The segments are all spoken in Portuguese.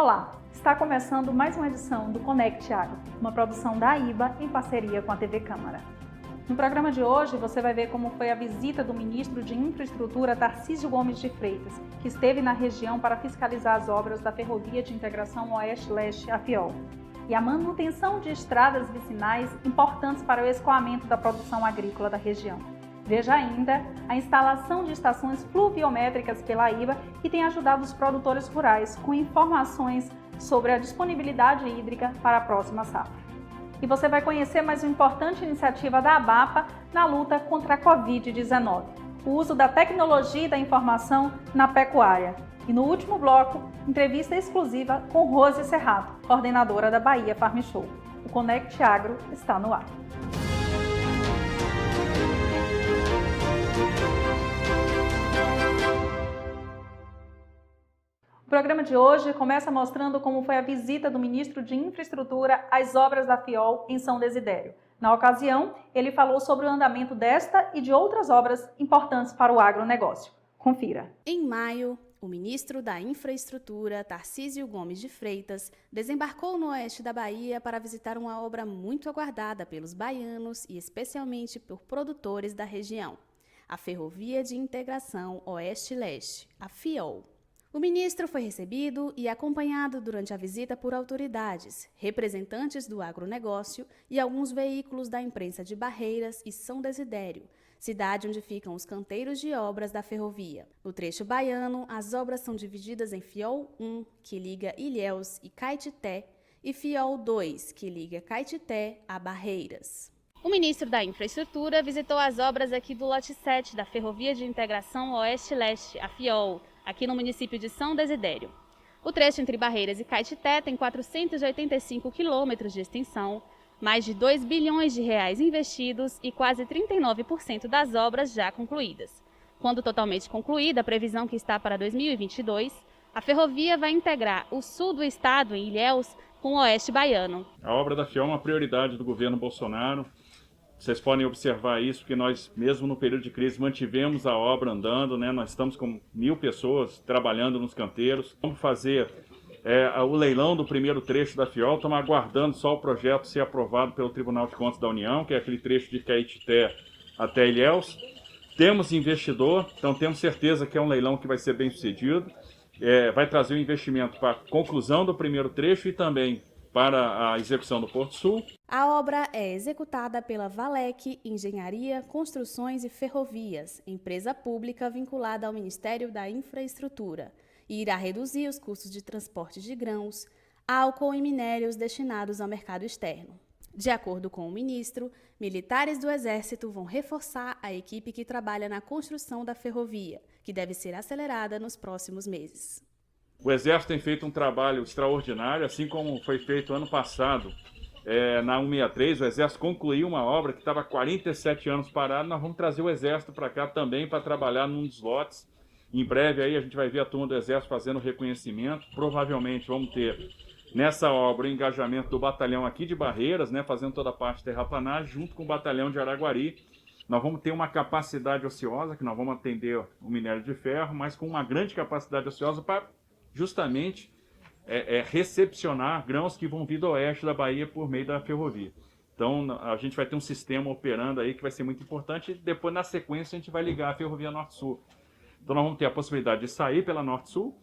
Olá, está começando mais uma edição do Conect Agro, uma produção da IBA em parceria com a TV Câmara. No programa de hoje você vai ver como foi a visita do ministro de Infraestrutura Tarcísio Gomes de Freitas, que esteve na região para fiscalizar as obras da Ferrovia de Integração Oeste-Leste, a FIOL, e a manutenção de estradas vicinais importantes para o escoamento da produção agrícola da região. Veja ainda a instalação de estações pluviométricas pela IBA, que tem ajudado os produtores rurais com informações sobre a disponibilidade hídrica para a próxima safra. E você vai conhecer mais uma importante iniciativa da ABAPA na luta contra a Covid-19, o uso da tecnologia e da informação na pecuária. E no último bloco, entrevista exclusiva com Rose Serrato, coordenadora da Bahia Farm Show. O Conect Agro está no ar. O programa de hoje começa mostrando como foi a visita do ministro de Infraestrutura às obras da FIOL em São Desidério. Na ocasião, ele falou sobre o andamento desta e de outras obras importantes para o agronegócio. Confira. Em maio, o ministro da Infraestrutura, Tarcísio Gomes de Freitas, desembarcou no oeste da Bahia para visitar uma obra muito aguardada pelos baianos e especialmente por produtores da região, a Ferrovia de Integração Oeste-Leste, a FIOL. O ministro foi recebido e acompanhado durante a visita por autoridades, representantes do agronegócio e alguns veículos da imprensa de Barreiras e São Desidério, cidade onde ficam os canteiros de obras da ferrovia. No trecho baiano, as obras são divididas em FIOL 1, que liga Ilhéus e Caetité, e FIOL 2, que liga Caetité a Barreiras. O ministro da Infraestrutura visitou as obras aqui do lote 7 da Ferrovia de Integração Oeste-Leste, a FIOL, aqui no município de São Desidério. O trecho entre Barreiras e Caetité tem 485 quilômetros de extensão, mais de 2 bilhões de reais investidos e quase 39% das obras já concluídas. Quando totalmente concluída, a previsão que está para 2022, a ferrovia vai integrar o sul do estado, em Ilhéus, com o oeste baiano. A obra da FIOL é uma prioridade do governo Bolsonaro. Vocês podem observar isso, porque nós, mesmo no período de crise, mantivemos a obra andando, né? Nós estamos com 1.000 pessoas trabalhando nos canteiros. Vamos fazer o leilão do primeiro trecho da FIOL, estamos aguardando só o projeto ser aprovado pelo Tribunal de Contas da União, que é aquele trecho de Caetité até Ilhéus. Temos investidor, então temos certeza que é um leilão que vai ser bem sucedido. Vai trazer o investimento para a conclusão do primeiro trecho e também para a execução do Porto Sul. A obra é executada pela Valec Engenharia, Construções e Ferrovias, empresa pública vinculada ao Ministério da Infraestrutura, e irá reduzir os custos de transporte de grãos, álcool e minérios destinados ao mercado externo. De acordo com o ministro, militares do Exército vão reforçar a equipe que trabalha na construção da ferrovia, que deve ser acelerada nos próximos meses. O Exército tem feito um trabalho extraordinário, assim como foi feito ano passado na 163. O Exército concluiu uma obra que estava há 47 anos parada. Nós vamos trazer o Exército para cá também para trabalhar num dos lotes. Em breve aí a gente vai ver a turma do Exército fazendo reconhecimento. Provavelmente vamos ter nessa obra o engajamento do batalhão aqui de Barreiras, né, fazendo toda a parte de terraplanagem, junto com o batalhão de Araguari. Nós vamos ter uma capacidade ociosa, que nós vamos atender o minério de ferro, mas com uma grande capacidade ociosa para justamente recepcionar grãos que vão vir do oeste da Bahia por meio da ferrovia. Então a gente vai ter um sistema operando aí que vai ser muito importante, e depois na sequência a gente vai ligar a ferrovia Norte-Sul. Então nós vamos ter a possibilidade de sair pela Norte-Sul,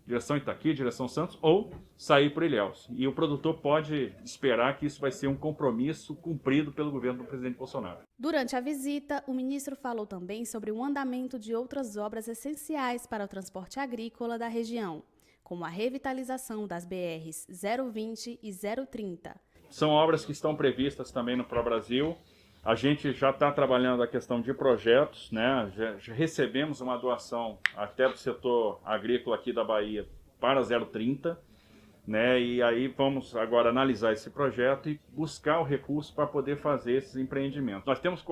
direção Itaqui, direção Santos, ou sair por Ilhéus. E o produtor pode esperar que isso vai ser um compromisso cumprido pelo governo do presidente Bolsonaro. Durante a visita, o ministro falou também sobre o andamento de outras obras essenciais para o transporte agrícola da região, como a revitalização das BRs 020 e 030. São obras que estão previstas também no ProBrasil. A gente já está trabalhando a questão de projetos, né? Já recebemos uma doação até do setor agrícola aqui da Bahia para 030, né? E aí vamos agora analisar esse projeto e buscar o recurso para poder fazer esses empreendimentos. Nós temos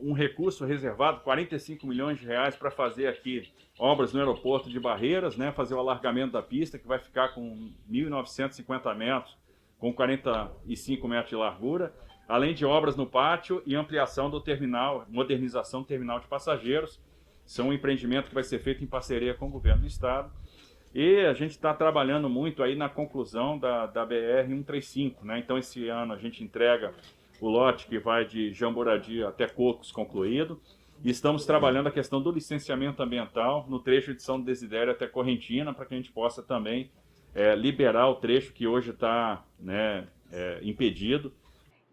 um recurso reservado, 45 milhões de reais, para fazer aqui obras no aeroporto de Barreiras, né? Fazer o alargamento da pista, que vai ficar com 1.950 metros, com 45 metros de largura, além de obras no pátio e ampliação do terminal, modernização do terminal de passageiros. São um empreendimento que vai ser feito em parceria com o governo do estado. E a gente está trabalhando muito aí na conclusão da BR-135, né? Então esse ano a gente entrega o lote que vai de Jamboradi até Cocos concluído. E estamos trabalhando a questão do licenciamento ambiental no trecho de São Desidério até Correntina, para que a gente possa também liberar o trecho que hoje está impedido.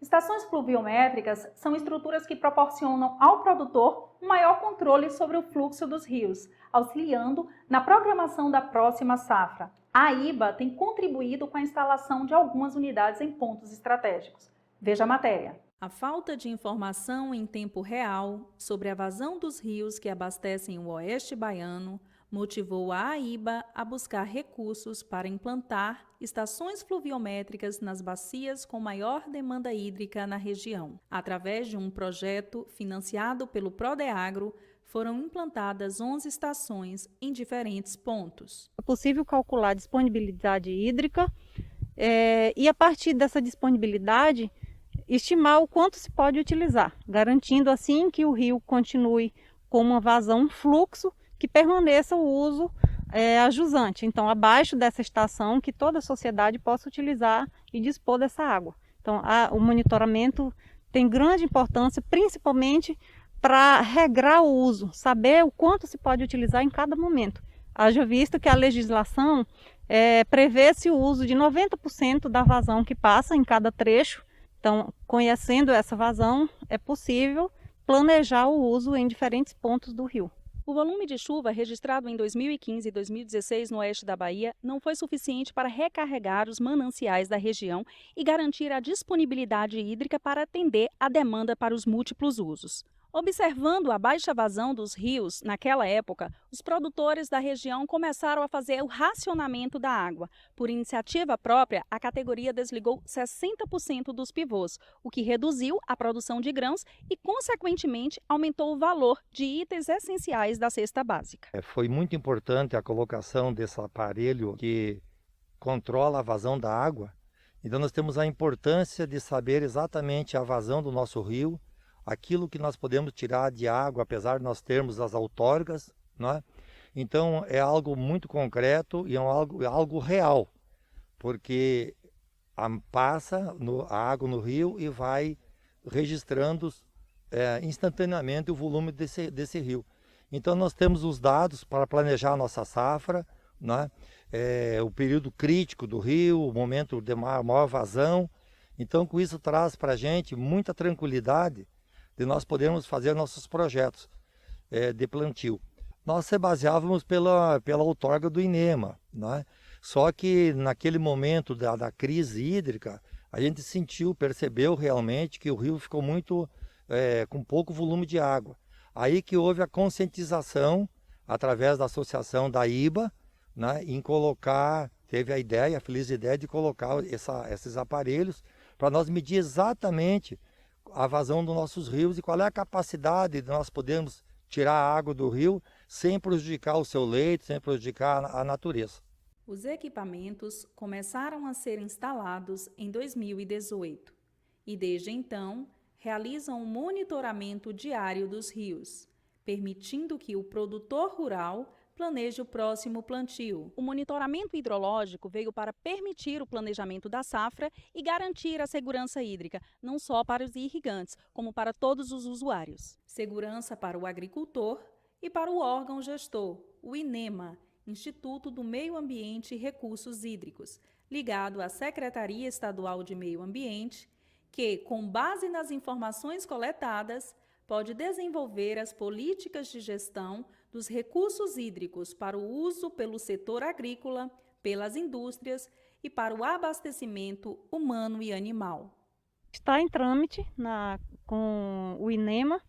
Estações pluviométricas são estruturas que proporcionam ao produtor um maior controle sobre o fluxo dos rios, auxiliando na programação da próxima safra. A IBA tem contribuído com a instalação de algumas unidades em pontos estratégicos. Veja a matéria. A falta de informação em tempo real sobre a vazão dos rios que abastecem o Oeste Baiano motivou a AIBA a buscar recursos para implantar estações pluviométricas nas bacias com maior demanda hídrica na região. Através de um projeto financiado pelo Prodeagro, foram implantadas 11 estações em diferentes pontos. É possível calcular a disponibilidade hídrica e, a partir dessa disponibilidade, estimar o quanto se pode utilizar, garantindo assim que o rio continue com uma vazão, um fluxo, que permaneça o uso ajusante. Então, abaixo dessa estação, que toda a sociedade possa utilizar e dispor dessa água. Então, o monitoramento tem grande importância, principalmente para regrar o uso, saber o quanto se pode utilizar em cada momento. Haja visto que a legislação prevê-se o uso de 90% da vazão que passa em cada trecho. Então, conhecendo essa vazão, é possível planejar o uso em diferentes pontos do rio. O volume de chuva registrado em 2015 e 2016 no oeste da Bahia não foi suficiente para recarregar os mananciais da região e garantir a disponibilidade hídrica para atender a demanda para os múltiplos usos. Observando a baixa vazão dos rios naquela época, os produtores da região começaram a fazer o racionamento da água. Por iniciativa própria, a categoria desligou 60% dos pivôs, o que reduziu a produção de grãos e, consequentemente, aumentou o valor de itens essenciais da cesta básica. Foi muito importante a colocação desse aparelho que controla a vazão da água. Então nós temos a importância de saber exatamente a vazão do nosso rio, aquilo que nós podemos tirar de água, apesar de nós termos as outorgas, né? Então é algo muito concreto e é algo real, porque passa a água no rio e vai registrando instantaneamente o volume desse rio. Então nós temos os dados para planejar a nossa safra, né? O período crítico do rio, o momento de maior vazão. Então com isso traz para a gente muita tranquilidade de nós podermos fazer nossos projetos de plantio. Nós se baseávamos pela outorga do INEMA, né? Só que naquele momento da crise hídrica, a gente percebeu realmente que o rio ficou muito com pouco volume de água. Aí que houve a conscientização, através da associação da IBA, né, em colocar, teve a feliz ideia de colocar esses aparelhos para nós medir exatamente a vazão dos nossos rios e qual é a capacidade de nós podermos tirar a água do rio sem prejudicar o seu leito, sem prejudicar a natureza. Os equipamentos começaram a ser instalados em 2018 e, desde então, realizam um monitoramento diário dos rios, permitindo que o produtor rural planeje o próximo plantio. O monitoramento hidrológico veio para permitir o planejamento da safra e garantir a segurança hídrica, não só para os irrigantes, como para todos os usuários. Segurança para o agricultor e para o órgão gestor, o INEMA, Instituto do Meio Ambiente e Recursos Hídricos, ligado à Secretaria Estadual de Meio Ambiente, que, com base nas informações coletadas, pode desenvolver as políticas de gestão dos recursos hídricos para o uso pelo setor agrícola, pelas indústrias e para o abastecimento humano e animal. Está em trâmite com o INEMA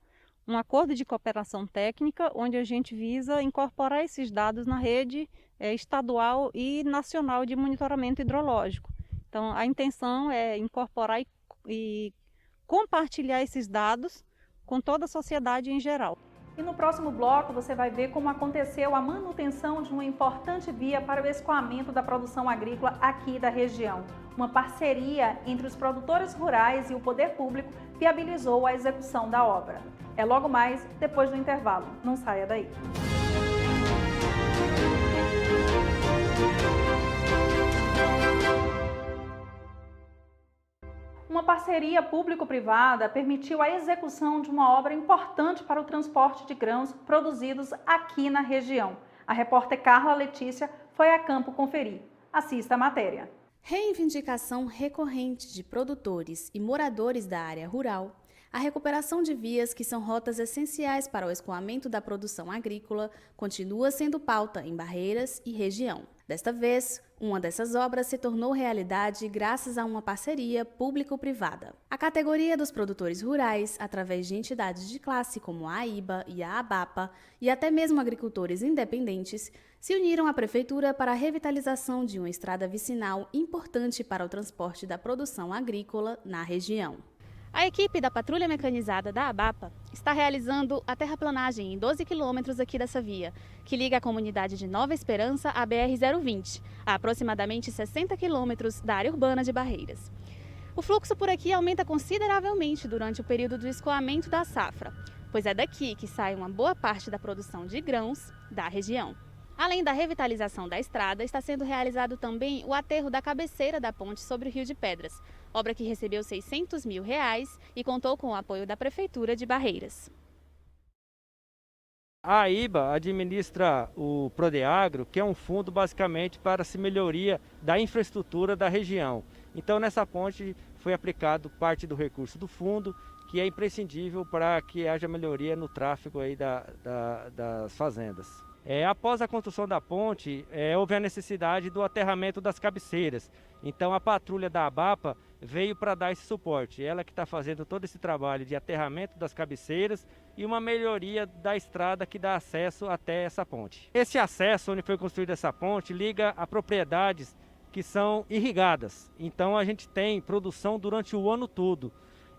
um acordo de cooperação técnica onde a gente visa incorporar esses dados na rede estadual e nacional de monitoramento hidrológico. Então, a intenção é incorporar e compartilhar esses dados com toda a sociedade em geral. E no próximo bloco você vai ver como aconteceu a manutenção de uma importante via para o escoamento da produção agrícola aqui da região. Uma parceria entre os produtores rurais e o poder público viabilizou a execução da obra. É logo mais, depois do intervalo. Não saia daí. Uma parceria público-privada permitiu a execução de uma obra importante para o transporte de grãos produzidos aqui na região. A repórter Carla Letícia foi a campo conferir. Assista a matéria. Reivindicação recorrente de produtores e moradores da área rural, a recuperação de vias que são rotas essenciais para o escoamento da produção agrícola continua sendo pauta em Barreiras e região. Desta vez, uma dessas obras se tornou realidade graças a uma parceria público-privada. A categoria dos produtores rurais, através de entidades de classe como a AIBA e a ABAPA, e até mesmo agricultores independentes, se uniram à Prefeitura para a revitalização de uma estrada vicinal importante para o transporte da produção agrícola na região. A equipe da Patrulha Mecanizada da ABAPA está realizando a terraplanagem em 12 quilômetros aqui dessa via, que liga a comunidade de Nova Esperança à BR-020, a aproximadamente 60 quilômetros da área urbana de Barreiras. O fluxo por aqui aumenta consideravelmente durante o período do escoamento da safra, pois é daqui que sai uma boa parte da produção de grãos da região. Além da revitalização da estrada, está sendo realizado também o aterro da cabeceira da ponte sobre o Rio de Pedras, obra que recebeu R$600 mil e contou com o apoio da Prefeitura de Barreiras. A AIBA administra o Prodeagro, que é um fundo basicamente para a melhoria da infraestrutura da região. Então nessa ponte foi aplicado parte do recurso do fundo, que é imprescindível para que haja melhoria no tráfego aí das fazendas. Após a construção da ponte, houve a necessidade do aterramento das cabeceiras. Então a patrulha da ABAPA veio para dar esse suporte. Ela que está fazendo todo esse trabalho de aterramento das cabeceiras e uma melhoria da estrada que dá acesso até essa ponte. Esse acesso, onde foi construída essa ponte, liga a propriedades que são irrigadas. Então a gente tem produção durante o ano todo.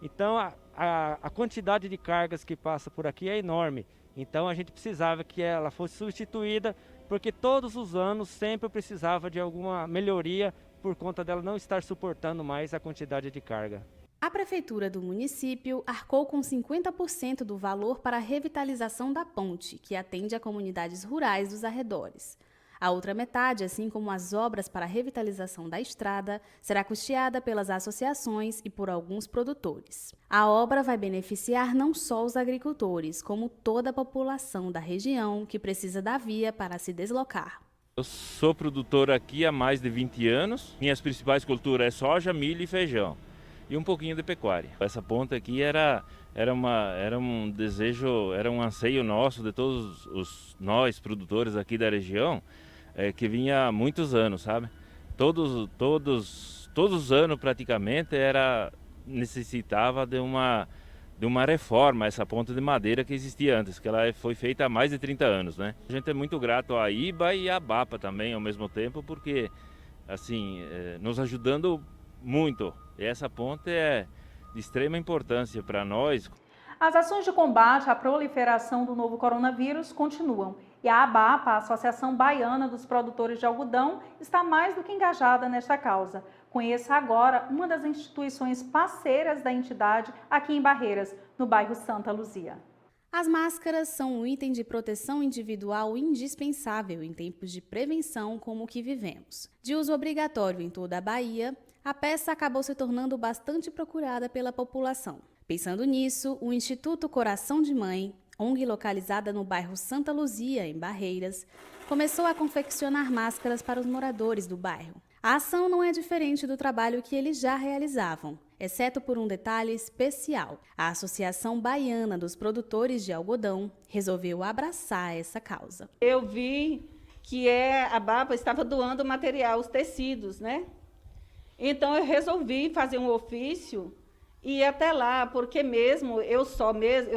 Então a quantidade de cargas que passa por aqui é enorme. Então a gente precisava que ela fosse substituída, porque todos os anos sempre precisava de alguma melhoria por conta dela não estar suportando mais a quantidade de carga. A Prefeitura do município arcou com 50% do valor para a revitalização da ponte, que atende a comunidades rurais dos arredores. A outra metade, assim como as obras para a revitalização da estrada, será custeada pelas associações e por alguns produtores. A obra vai beneficiar não só os agricultores, como toda a população da região que precisa da via para se deslocar. Eu sou produtor aqui há mais de 20 anos. Minhas principais culturas é soja, milho e feijão. E um pouquinho de pecuária. Essa ponta aqui era um desejo, era um anseio nosso de todos nós produtores aqui da região, que vinha há muitos anos, sabe? Todos os anos praticamente necessitava de uma reforma, essa ponta de madeira que existia antes, que ela foi feita há mais de 30 anos, né? A gente é muito grato à AIBA e à ABAPA também ao mesmo tempo, porque assim, nos ajudando muito. E essa ponte é de extrema importância para nós. As ações de combate à proliferação do novo coronavírus continuam. E a ABAPA, a Associação Baiana dos Produtores de Algodão, está mais do que engajada nesta causa. Conheça agora uma das instituições parceiras da entidade aqui em Barreiras, no bairro Santa Luzia. As máscaras são um item de proteção individual indispensável em tempos de prevenção como o que vivemos. De uso obrigatório em toda a Bahia, a peça acabou se tornando bastante procurada pela população. Pensando nisso, o Instituto Coração de Mãe, ONG localizada no bairro Santa Luzia, em Barreiras, começou a confeccionar máscaras para os moradores do bairro. A ação não é diferente do trabalho que eles já realizavam, exceto por um detalhe especial. A Associação Baiana dos Produtores de Algodão resolveu abraçar essa causa. Eu vi que a ABAPA estava doando material, os tecidos, né? Então eu resolvi fazer um ofício e ir até lá, porque eu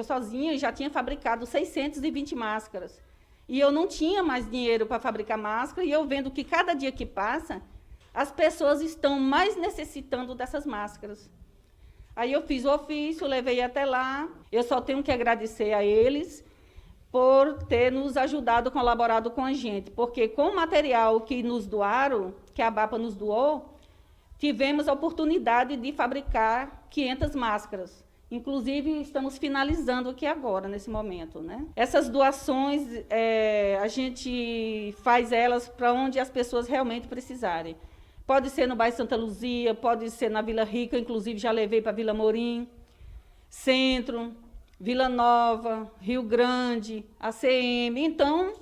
sozinha já tinha fabricado 620 máscaras. E eu não tinha mais dinheiro para fabricar máscara, e eu vendo que cada dia que passa, as pessoas estão mais necessitando dessas máscaras. Aí eu fiz o ofício, levei até lá. Eu só tenho que agradecer a eles por ter nos ajudado, colaborado com a gente, porque com o material que nos doaram, que a ABAPA nos doou, tivemos a oportunidade de fabricar 500 máscaras. Inclusive, estamos finalizando aqui agora, nesse momento, né? Essas doações, a gente faz elas para onde as pessoas realmente precisarem. Pode ser no bairro Santa Luzia, pode ser na Vila Rica, inclusive já levei para Vila Morim, Centro, Vila Nova, Rio Grande, ACM, então,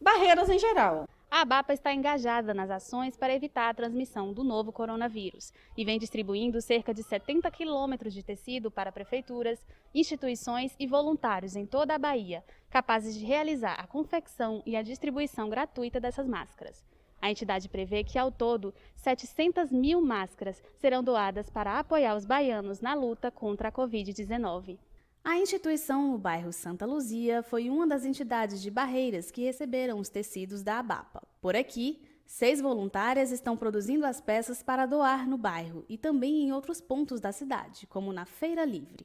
Barreiras em geral. A ABAPA está engajada nas ações para evitar a transmissão do novo coronavírus e vem distribuindo cerca de 70 quilômetros de tecido para prefeituras, instituições e voluntários em toda a Bahia, capazes de realizar a confecção e a distribuição gratuita dessas máscaras. A entidade prevê que, ao todo, 700 mil máscaras serão doadas para apoiar os baianos na luta contra a Covid-19. A instituição no bairro Santa Luzia foi uma das entidades de Barreiras que receberam os tecidos da ABAPA. Por aqui, 6 voluntárias estão produzindo as peças para doar no bairro e também em outros pontos da cidade, como na Feira Livre.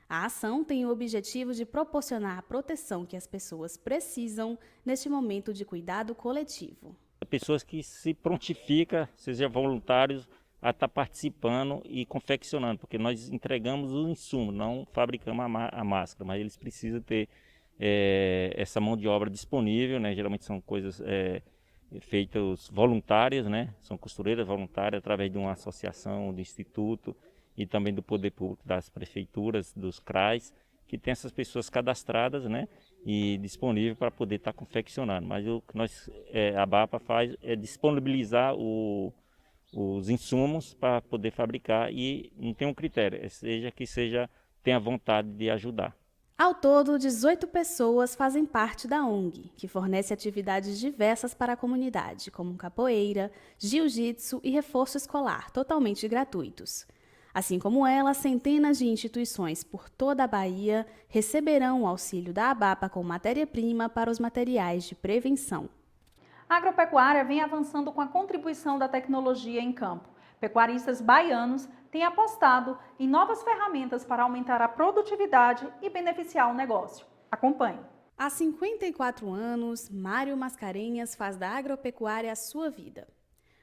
A ação tem o objetivo de proporcionar a proteção que as pessoas precisam neste momento de cuidado coletivo. Pessoas que se prontificam, sejam voluntários, a estar participando e confeccionando, porque nós entregamos o insumo, não fabricamos a máscara, mas eles precisam ter essa mão de obra disponível, né? Geralmente são coisas feitas voluntárias, né? São costureiras voluntárias através de uma associação, do instituto e também do poder público das prefeituras, dos CRAs, que tem essas pessoas cadastradas, né? E disponível para poder estar confeccionando. Mas o que a ABAPA faz é disponibilizar os insumos para poder fabricar e não tem um critério, tenha vontade de ajudar. Ao todo, 18 pessoas fazem parte da ONG, que fornece atividades diversas para a comunidade, como capoeira, jiu-jitsu e reforço escolar, totalmente gratuitos. Assim como ela, centenas de instituições por toda a Bahia receberão o auxílio da ABAPA com matéria-prima para os materiais de prevenção. A agropecuária vem avançando com a contribuição da tecnologia em campo. Pecuaristas baianos têm apostado em novas ferramentas para aumentar a produtividade e beneficiar o negócio. Acompanhe. Há 54 anos, Mário Mascarenhas faz da agropecuária a sua vida.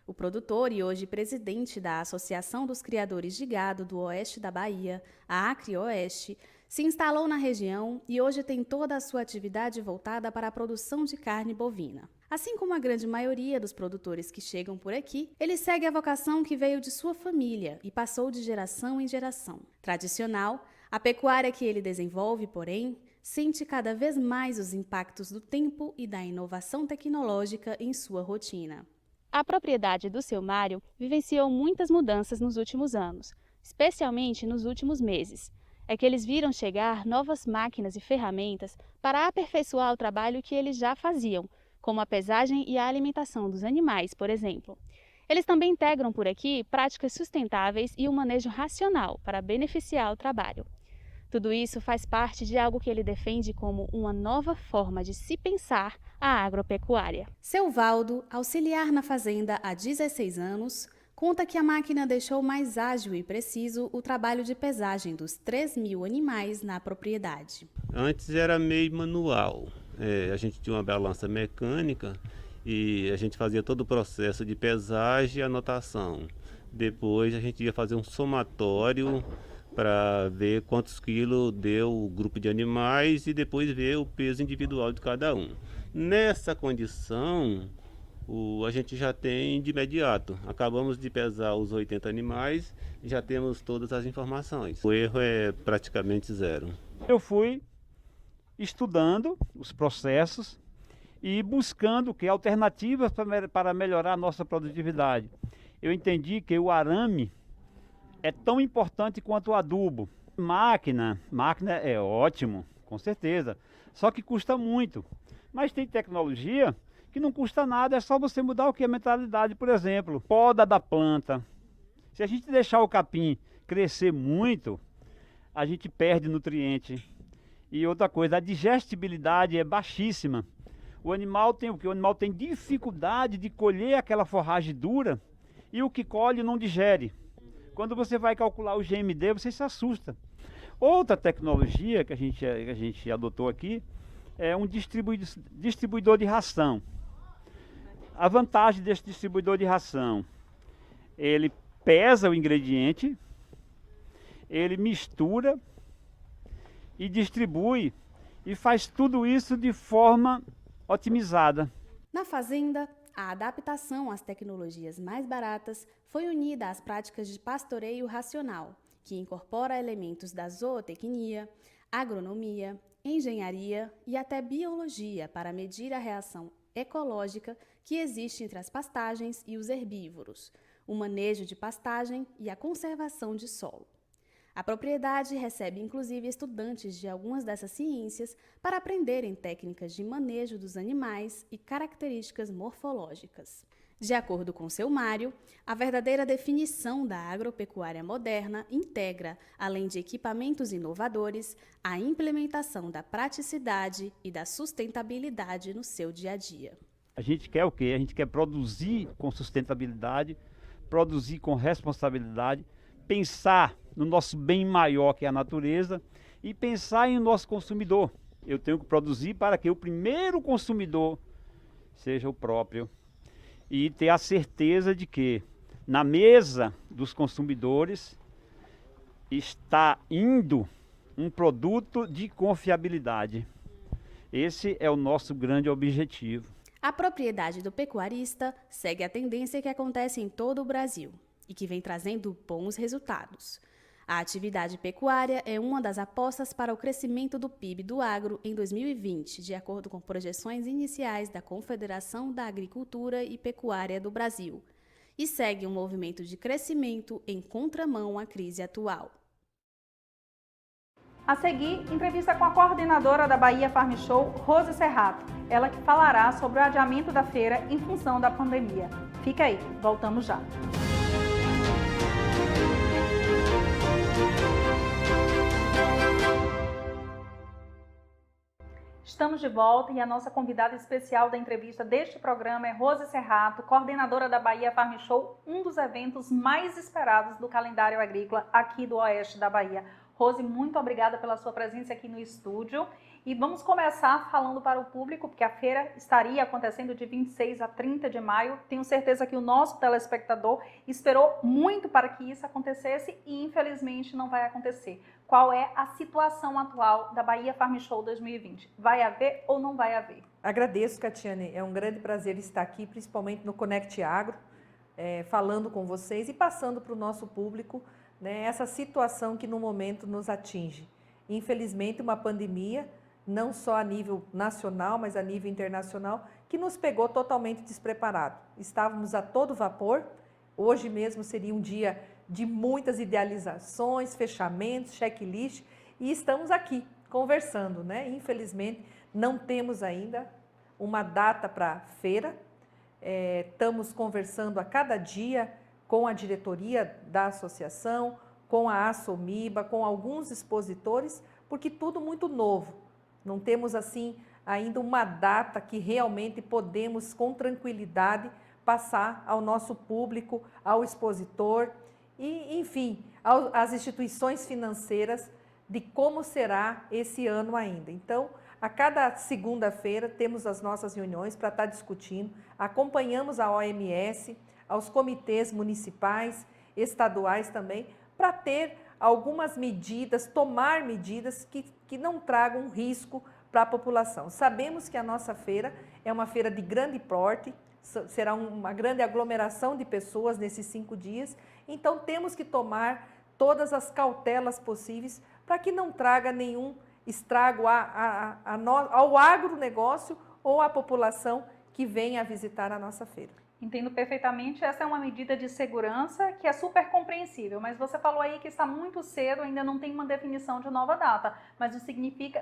O produtor e hoje presidente da Associação dos Criadores de Gado do Oeste da Bahia, a Acri-Oeste, se instalou na região e hoje tem toda a sua atividade voltada para a produção de carne bovina. Assim como a grande maioria dos produtores que chegam por aqui, ele segue a vocação que veio de sua família e passou de geração em geração. Tradicional, a pecuária que ele desenvolve, porém, sente cada vez mais os impactos do tempo e da inovação tecnológica em sua rotina. A propriedade do seu Mário vivenciou muitas mudanças nos últimos anos, especialmente nos últimos meses. É que eles viram chegar novas máquinas e ferramentas para aperfeiçoar o trabalho que eles já faziam, como a pesagem e a alimentação dos animais, por exemplo. Eles também integram por aqui práticas sustentáveis e um manejo racional para beneficiar o trabalho. Tudo isso faz parte de algo que ele defende como uma nova forma de se pensar a agropecuária. Seu Valdo, auxiliar na fazenda há 16 anos, conta que a máquina deixou mais ágil e preciso o trabalho de pesagem dos 3.000 animais na propriedade. Antes era meio manual. A gente tinha uma balança mecânica e a gente fazia todo o processo de pesagem e anotação. Depois a gente ia fazer um somatório para ver quantos quilos deu o grupo de animais e depois ver o peso individual de cada um. Nessa condição, a gente já tem de imediato. Acabamos de pesar os 80 animais e já temos todas as informações. O erro é praticamente zero. Eu fui estudando os processos e buscando alternativas para melhorar a nossa produtividade. Eu entendi que o arame é tão importante quanto o adubo. Máquina é ótimo, com certeza, só que custa muito. Mas tem tecnologia que não custa nada, é só você mudar a mentalidade. Por exemplo, poda da planta. Se a gente deixar o capim crescer muito, a gente perde nutriente. E outra coisa, a digestibilidade é baixíssima. O animal tem dificuldade de colher aquela forragem dura e o que colhe não digere. Quando você vai calcular o GMD, você se assusta. Outra tecnologia que a gente adotou aqui é um distribuidor de ração. A vantagem desse distribuidor de ração, ele pesa o ingrediente, ele mistura e distribui e faz tudo isso de forma otimizada. Na fazenda, a adaptação às tecnologias mais baratas foi unida às práticas de pastoreio racional, que incorpora elementos da zootecnia, agronomia, engenharia e até biologia para medir a reação ecológica que existe entre as pastagens e os herbívoros, o manejo de pastagem e a conservação de solo. A propriedade recebe inclusive estudantes de algumas dessas ciências para aprenderem técnicas de manejo dos animais e características morfológicas. De acordo com seu Mário, a verdadeira definição da agropecuária moderna integra, além de equipamentos inovadores, a implementação da praticidade e da sustentabilidade no seu dia a dia. A gente quer o quê? A gente quer produzir com sustentabilidade, produzir com responsabilidade, pensar no nosso bem maior, que é a natureza, e pensar em nosso consumidor. Eu tenho que produzir para que o primeiro consumidor seja o próprio. E ter a certeza de que na mesa dos consumidores está indo um produto de confiabilidade. Esse é o nosso grande objetivo. A propriedade do pecuarista segue a tendência que acontece em todo o Brasil e que vem trazendo bons resultados. A atividade pecuária é uma das apostas para o crescimento do PIB do agro em 2020, de acordo com projeções iniciais da Confederação da Agricultura e Pecuária do Brasil, e segue um movimento de crescimento em contramão à crise atual. A seguir, entrevista com a coordenadora da Bahia Farm Show, Rose Serrato, ela que falará sobre o adiamento da feira em função da pandemia. Fica aí, voltamos já. Estamos de volta e a nossa convidada especial da entrevista deste programa é Rose Serrato, coordenadora da Bahia Farm Show, um dos eventos mais esperados do calendário agrícola aqui do Oeste da Bahia. Rose, muito obrigada pela sua presença aqui no estúdio. E vamos começar falando para o público, porque a feira estaria acontecendo de 26 a 30 de maio. Tenho certeza que o nosso telespectador esperou muito para que isso acontecesse e, infelizmente, não vai acontecer. Qual é a situação atual da Bahia Farm Show 2020? Vai haver ou não vai haver? Agradeço, Catiane. É um grande prazer estar aqui, principalmente no Conect Agro, falando com vocês e passando para o nosso público, né, essa situação que no momento nos atinge. Infelizmente, uma pandemia, não só a nível nacional, mas a nível internacional, que nos pegou totalmente despreparado. Estávamos a todo vapor, hoje mesmo seria um dia de muitas idealizações, fechamentos, checklist, e estamos aqui conversando, né? Infelizmente, não temos ainda uma data para a feira, estamos conversando a cada dia com a diretoria da associação, com a Assomiba, com alguns expositores, porque tudo muito novo. Não temos, assim, ainda uma data que realmente podemos, com tranquilidade, passar ao nosso público, ao expositor e, enfim, às instituições financeiras de como será esse ano ainda. Então, a cada segunda-feira temos as nossas reuniões para estar discutindo, acompanhamos a OMS, aos comitês municipais, estaduais também, para ter algumas medidas, tomar medidas que não tragam risco para a população. Sabemos que a nossa feira é uma feira de grande porte, será uma grande aglomeração de pessoas nesses 5 dias, então temos que tomar todas as cautelas possíveis para que não traga nenhum estrago ao agronegócio ou à população que venha a visitar a nossa feira. Entendo perfeitamente, essa é uma medida de segurança que é super compreensível, mas você falou aí que está muito cedo, ainda não tem uma definição de nova data, mas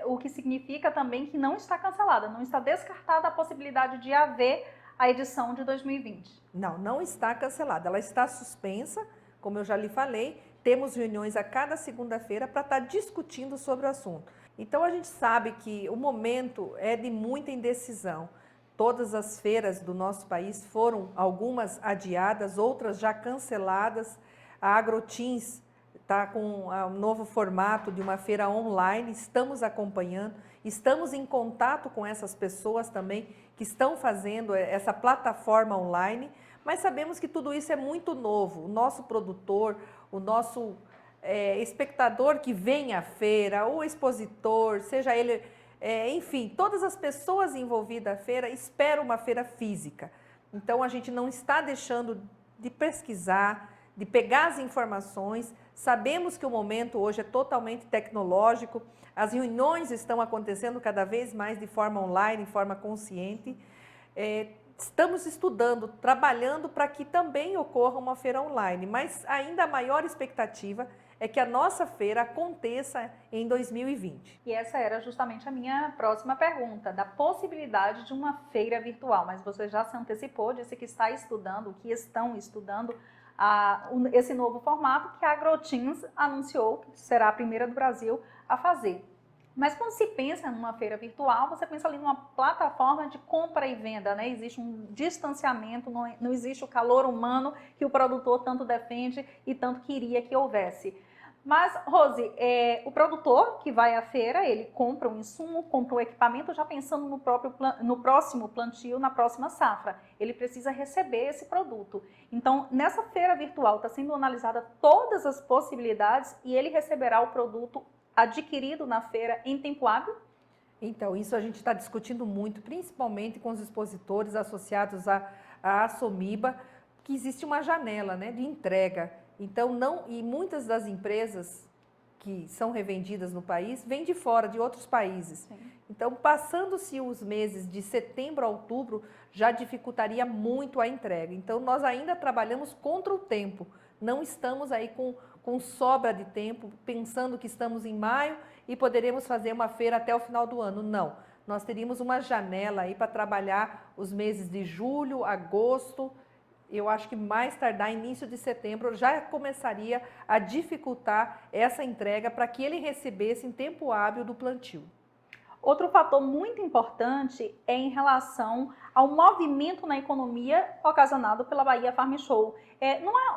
o que significa também que não está cancelada, não está descartada a possibilidade de haver a edição de 2020. Não está cancelada, ela está suspensa, como eu já lhe falei, temos reuniões a cada segunda-feira para estar discutindo sobre o assunto. Então a gente sabe que o momento é de muita indecisão. Todas as feiras do nosso país foram algumas adiadas, outras já canceladas. A Agrotins está com um novo formato de uma feira online, estamos acompanhando, estamos em contato com essas pessoas também que estão fazendo essa plataforma online, mas sabemos que tudo isso é muito novo. O nosso produtor, o nosso espectador que vem à feira, o expositor, seja ele... enfim, todas as pessoas envolvidas na feira esperam uma feira física. Então, a gente não está deixando de pesquisar, de pegar as informações. Sabemos que o momento hoje é totalmente tecnológico, as reuniões estão acontecendo cada vez mais de forma online, de forma consciente. Estamos estudando, trabalhando para que também ocorra uma feira online, mas ainda a maior expectativa é que a nossa feira aconteça em 2020. E essa era justamente a minha próxima pergunta, da possibilidade de uma feira virtual, mas você já se antecipou, disse que está estudando, que estão estudando esse novo formato que a Agrotins anunciou que será a primeira do Brasil a fazer. Mas quando se pensa numa feira virtual, você pensa ali numa plataforma de compra e venda, né? Existe um distanciamento, não existe o calor humano que o produtor tanto defende e tanto queria que houvesse. Mas, Rose, o produtor que vai à feira, ele compra um insumo, compra um equipamento, já pensando no próximo plantio, na próxima safra. Ele precisa receber esse produto. Então, nessa feira virtual está sendo analisada todas as possibilidades e ele receberá o produto adquirido na feira em tempo hábil? Então, isso a gente está discutindo muito, principalmente com os expositores associados à Somiba, que existe uma janela, né, de entrega. Então, e muitas das empresas que são revendidas no país vêm de fora, de outros países. Sim. Então, passando-se os meses de setembro a outubro, já dificultaria muito a entrega. Então, nós ainda trabalhamos contra o tempo. Não estamos aí com sobra de tempo, pensando que estamos em maio e poderemos fazer uma feira até o final do ano. Não, nós teríamos uma janela aí para trabalhar os meses de julho, agosto. Eu acho que mais tardar, início de setembro, já começaria a dificultar essa entrega para que ele recebesse em tempo hábil do plantio. Outro fator muito importante é em relação ao movimento na economia ocasionado pela Bahia Farm Show.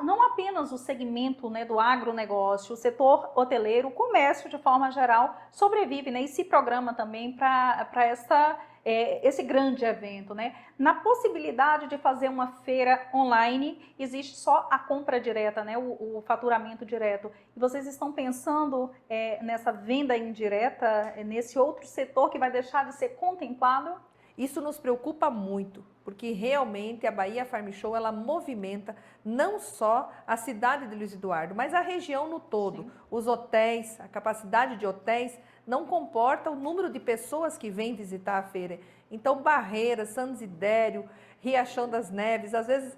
Não apenas o segmento, né, do agronegócio, o setor hoteleiro, o comércio de forma geral sobrevive, né, e se programa também para esse grande evento, né? Na possibilidade de fazer uma feira online, existe só a compra direta, né? O faturamento direto. E vocês estão pensando nessa venda indireta, nesse outro setor que vai deixar de ser contemplado? Isso nos preocupa muito, porque realmente a Bahia Farm Show, ela movimenta não só a cidade de Luiz Eduardo, mas a região no todo. Sim. Os hotéis, a capacidade de hotéis não comporta o número de pessoas que vêm visitar a feira. Então, Barreiras, São Desidério, Riachão das Neves, às vezes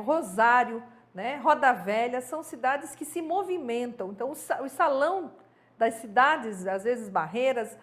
Rosário, né, Roda Velha, são cidades que se movimentam. Então, o salão das cidades, às vezes Barreiras,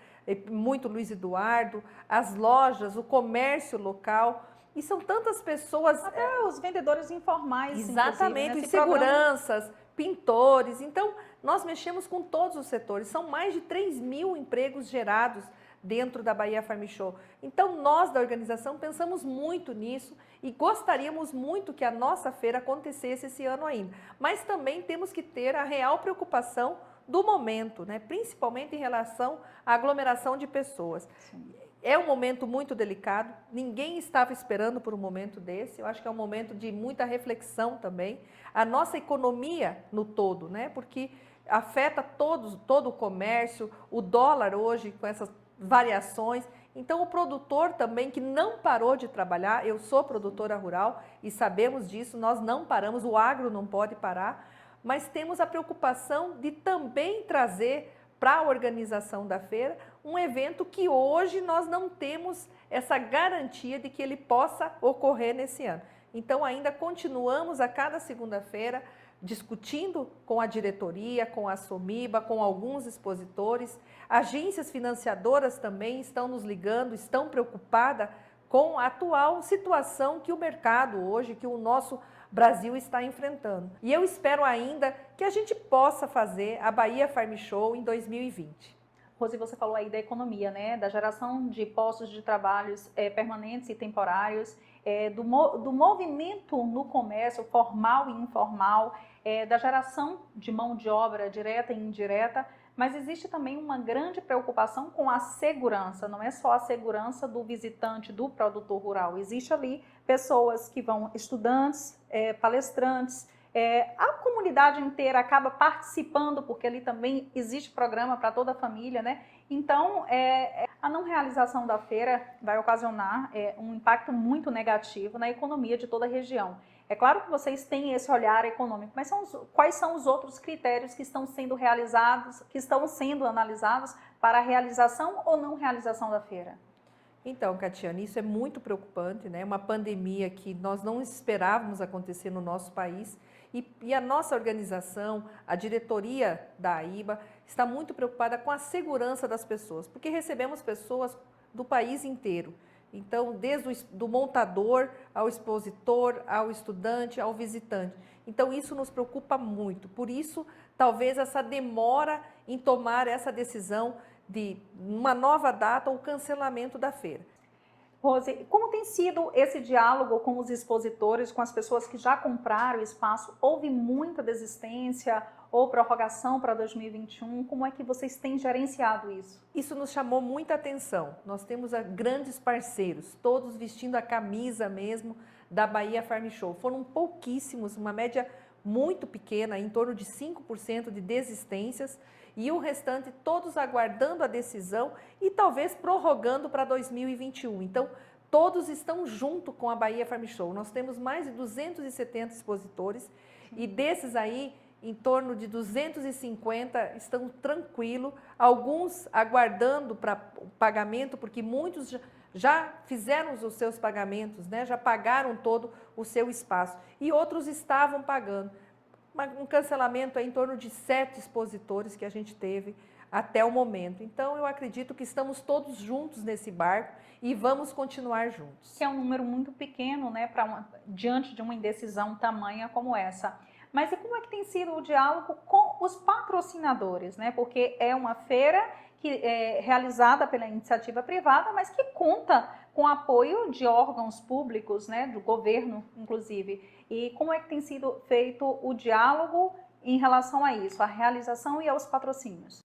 muito Luiz Eduardo, as lojas, o comércio local, e são tantas pessoas... Até os vendedores informais. Exatamente, os seguranças, pintores. Então, nós mexemos com todos os setores. São mais de 3.000 empregos gerados dentro da Bahia Farm Show. Então, nós da organização pensamos muito nisso e gostaríamos muito que a nossa feira acontecesse esse ano ainda. Mas também temos que ter a real preocupação do momento, né? Principalmente em relação à aglomeração de pessoas. Sim. É um momento muito delicado, ninguém estava esperando por um momento desse, eu acho que é um momento de muita reflexão também. A nossa economia no todo, né? Porque afeta todo o comércio, o dólar hoje com essas variações. Então, o produtor também que não parou de trabalhar, eu sou produtora rural e sabemos disso, nós não paramos, o agro não pode parar, mas temos a preocupação de também trazer para a organização da feira um evento que hoje nós não temos essa garantia de que ele possa ocorrer nesse ano. Então, ainda continuamos a cada segunda-feira discutindo com a diretoria, com a Somiba, com alguns expositores. Agências financiadoras também estão nos ligando, estão preocupadas com a atual situação que o mercado hoje, que o nosso Brasil está enfrentando. E eu espero ainda que a gente possa fazer a Bahia Farm Show em 2020. Rose, você falou aí da economia, né? Da geração de postos de trabalhos permanentes e temporários, do movimento no comércio formal e informal, da geração de mão de obra direta e indireta, mas existe também uma grande preocupação com a segurança, não é só a segurança do visitante, do produtor rural, existe ali pessoas que vão, estudantes, palestrantes, A comunidade inteira acaba participando, porque ali também existe programa para toda a família, né? Então, a não realização da feira vai ocasionar um impacto muito negativo na economia de toda a região. É claro que vocês têm esse olhar econômico, mas quais são os outros critérios que estão sendo realizados, que estão sendo analisados para a realização ou não realização da feira? Então, Catiane, isso é muito preocupante, né? Uma pandemia que nós não esperávamos acontecer no nosso país e a nossa organização, a diretoria da AIBA, está muito preocupada com a segurança das pessoas, porque recebemos pessoas do país inteiro. Então, desde do montador ao expositor, ao estudante, ao visitante. Então, isso nos preocupa muito. Por isso, talvez essa demora em tomar essa decisão de uma nova data ou cancelamento da feira. Rose, como tem sido esse diálogo com os expositores, com as pessoas que já compraram o espaço? Houve muita desistência ou prorrogação para 2021? Como é que vocês têm gerenciado isso? Isso nos chamou muita atenção. Nós temos grandes parceiros, todos vestindo a camisa mesmo da Bahia Farm Show. Foram pouquíssimos, uma média muito pequena, em torno de 5% de desistências, e o restante todos aguardando a decisão e talvez prorrogando para 2021. Então, todos estão junto com a Bahia Farm Show. Nós temos mais de 270 expositores e desses aí, em torno de 250 estão tranquilos, alguns aguardando para o pagamento, porque muitos já fizeram os seus pagamentos, né? Já pagaram todo o seu espaço e outros estavam pagando. Um cancelamento em torno de 7 expositores que a gente teve até o momento. Então, eu acredito que estamos todos juntos nesse barco e vamos continuar juntos. Que é um número muito pequeno, né, diante de uma indecisão tamanha como essa. Mas e como é que tem sido o diálogo com os patrocinadores, né? Porque é uma feira que é realizada pela iniciativa privada, mas que conta com apoio de órgãos públicos, né, do governo, inclusive. E como é que tem sido feito o diálogo em relação a isso, a realização e aos patrocínios?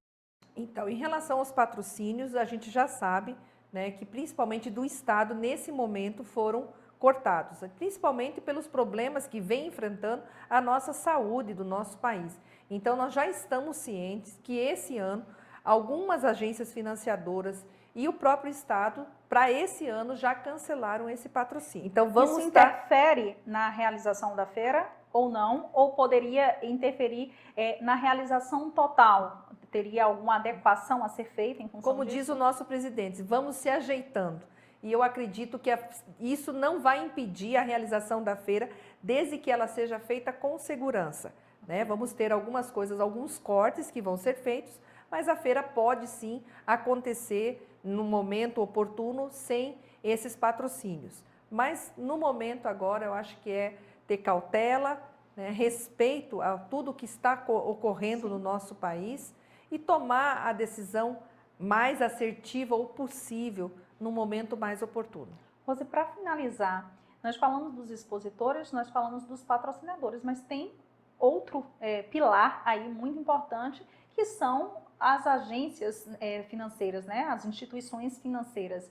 Então, em relação aos patrocínios, a gente já sabe, né, que principalmente do Estado, nesse momento, foram cortados, principalmente pelos problemas que vem enfrentando a nossa saúde do nosso país. Então, nós já estamos cientes que esse ano, algumas agências financiadoras e o próprio Estado, para esse ano, já cancelaram esse patrocínio. Então, isso interfere na realização da feira ou não? Ou poderia interferir na realização total? Teria alguma adequação a ser feita em função Como disso? diz o nosso presidente, vamos se ajeitando. E eu acredito que isso não vai impedir a realização da feira, desde que ela seja feita com segurança, né? Vamos ter algumas coisas, alguns cortes que vão ser feitos, mas a feira pode sim acontecer no momento oportuno sem esses patrocínios. Mas no momento agora eu acho que é ter cautela, né, respeito a tudo que está ocorrendo no nosso país e tomar a decisão mais assertiva ou possível no momento mais oportuno. Rose, para finalizar, nós falamos dos expositores, nós falamos dos patrocinadores, mas tem outro pilar aí muito importante, que são as agências financeiras, né? As instituições financeiras.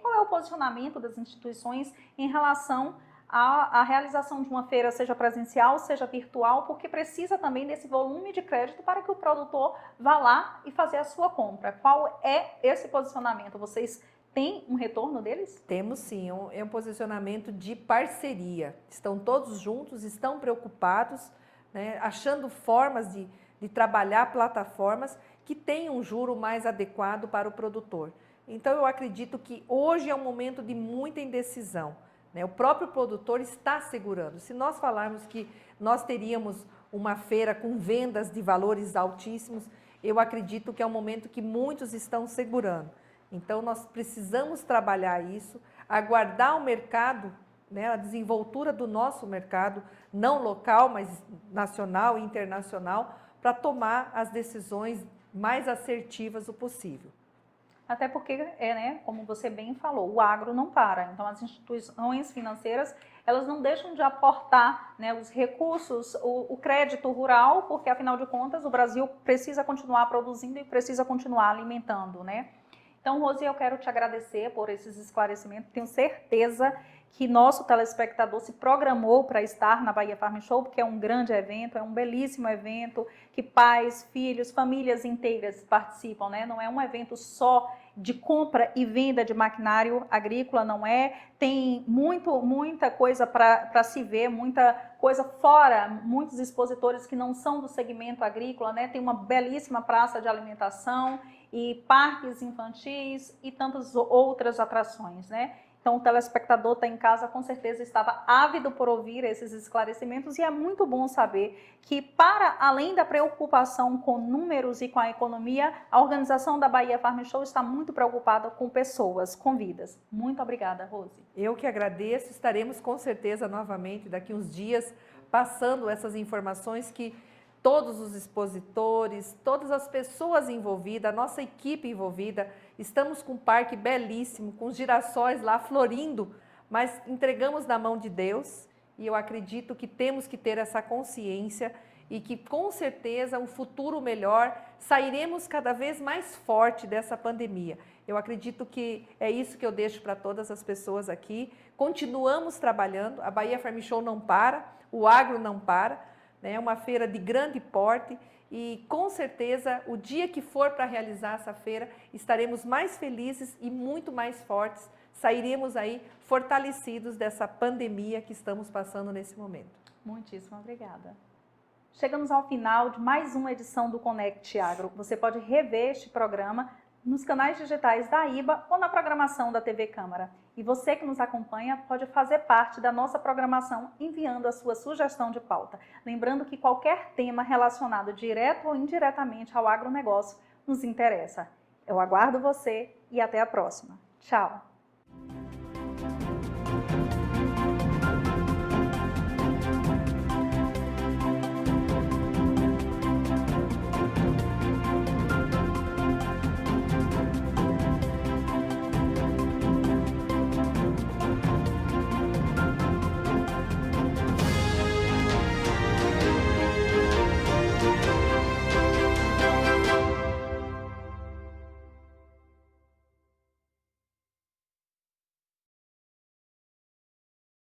Qual é o posicionamento das instituições em relação à realização de uma feira, seja presencial, seja virtual, porque precisa também desse volume de crédito para que o produtor vá lá e fazer a sua compra? Qual é esse posicionamento? Vocês têm um retorno deles? Temos sim, é um posicionamento de parceria. Estão todos juntos, estão preocupados, né, achando formas de trabalhar plataformas que tenham um juro mais adequado para o produtor. Então, eu acredito que hoje é um momento de muita indecisão, né? O próprio produtor está segurando. Se nós falarmos que nós teríamos uma feira com vendas de valores altíssimos, eu acredito que é um momento que muitos estão segurando. Então, nós precisamos trabalhar isso, aguardar o mercado, né, a desenvoltura do nosso mercado, não local, mas nacional e internacional, para tomar as decisões mais assertivas o possível. Até porque, né, como você bem falou, o agro não para. Então, as instituições financeiras, elas não deixam de aportar, né, os recursos, o crédito rural, porque, afinal de contas, o Brasil precisa continuar produzindo e precisa continuar alimentando, né? Então, Rose, eu quero te agradecer por esses esclarecimentos. Tenho certeza que nosso telespectador se programou para estar na Bahia Farm Show, porque é um grande evento, é um belíssimo evento, que pais, filhos, famílias inteiras participam, né? Não é um evento só de compra e venda de maquinário agrícola, não é? Tem muita coisa para se ver, muita coisa fora, muitos expositores que não são do segmento agrícola, né? Tem uma belíssima praça de alimentação e parques infantis e tantas outras atrações, né? Então, o telespectador está em casa, com certeza estava ávido por ouvir esses esclarecimentos, e é muito bom saber que, para além da preocupação com números e com a economia, a organização da Bahia Farm Show está muito preocupada com pessoas, com vidas. Muito obrigada, Rose. Eu que agradeço, estaremos com certeza novamente daqui uns dias passando essas informações que todos os expositores, todas as pessoas envolvidas, a nossa equipe envolvida, estamos com um parque belíssimo, com os girassóis lá florindo, mas entregamos na mão de Deus, e eu acredito que temos que ter essa consciência e que com certeza um futuro melhor, sairemos cada vez mais forte dessa pandemia. Eu acredito que é isso que eu deixo para todas as pessoas aqui. Continuamos trabalhando, a Bahia Farm Show não para, o agro não para, é uma feira de grande porte e, com certeza, o dia que for para realizar essa feira, estaremos mais felizes e muito mais fortes. Sairemos aí fortalecidos dessa pandemia que estamos passando nesse momento. Muitíssimo obrigada. Chegamos ao final de mais uma edição do Conect Agro. Você pode rever este programa nos canais digitais da IBA ou na programação da TV Câmara. E você que nos acompanha pode fazer parte da nossa programação enviando a sua sugestão de pauta. Lembrando que qualquer tema relacionado direto ou indiretamente ao agronegócio nos interessa. Eu aguardo você e até a próxima. Tchau!